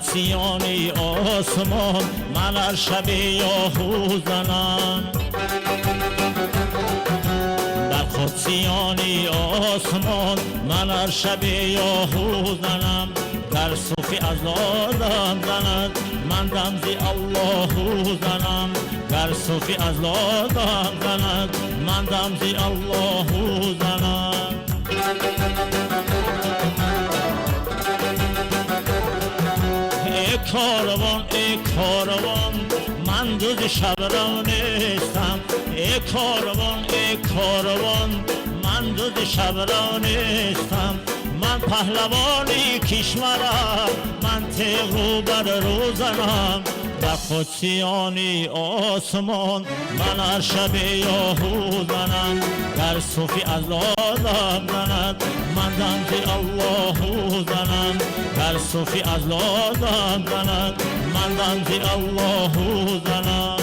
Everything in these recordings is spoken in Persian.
قدسیانی آسمان من هر شب یاهو زنم. در قدسیانی آسمان من هر شب یاهو زنم. در صوفی ازادم زند من دمزی اللهو زنم. در صوفی ازادم زند من دمزی اللهو زنم. ای کاروان ای کاروان من دوز شب رو نیستم. ای کاروان ای کاروان من دوز شب رو نیستم. من پهلوانی کشورم من تیغ رو بر رو زنم. در قدسیانی آسمان من هر شب یاهو زنم. در صوفی ازادم زند من دمزی اللهو زنم. در صوفی ازادم زند من دمزی اللهو زنم.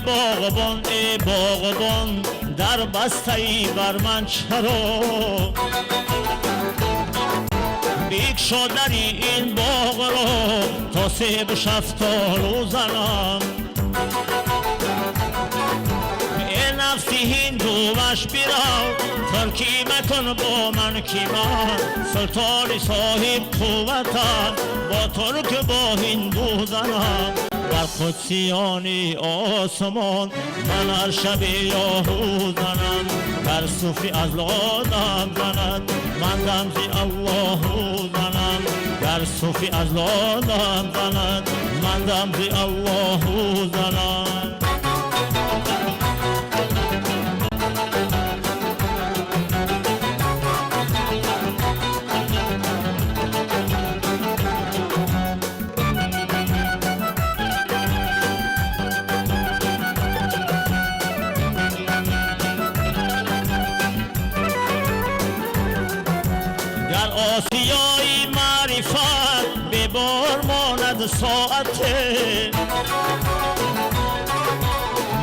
باغبان ای باغبان در بسته‌ای بر من چرا؟ بگشا دری این باغ را تا سیب شفتالو زنم. ای نفسی هندوش بیرو ترکی مکن با من که من سلطان صاحب قوتم با ترک با هندو زنم. در قدسیانی آسمان من هر شب یاهو زنم. در صوفی ازادم زند من دمزی اللهو زنم. در صوفی ازادم زند من دمزی اللهو زنم. آسیای معرفت به بار ماند ساعته.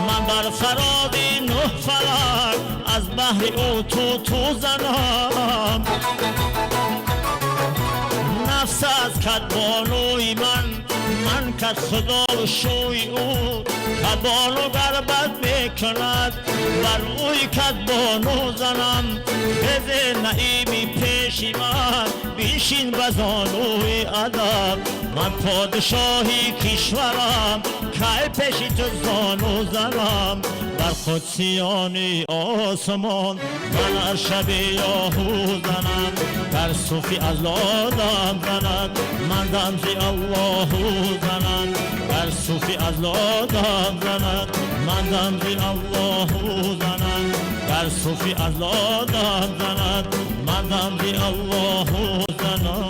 من بر فراد نه فلک از بحر او تو زنم. نفس از کدبانوی من کد خدا و شوی او. کدبانو گربت میکند بر اوی کدبانو زنم. بزه نعیمی پیشی من بیشین بزانوی ادب. من پادشاهی کشورم که پیشی تو زانو زنم. در قدسیانی آسمان من هر شب یاهو زنم. در صوفی ازادم زند من دمزی اللهو زنم. در صوفی ازادم زند من دمزی اللهو زنم. در صوفی ازادم زند من دمزی اللهو زنم.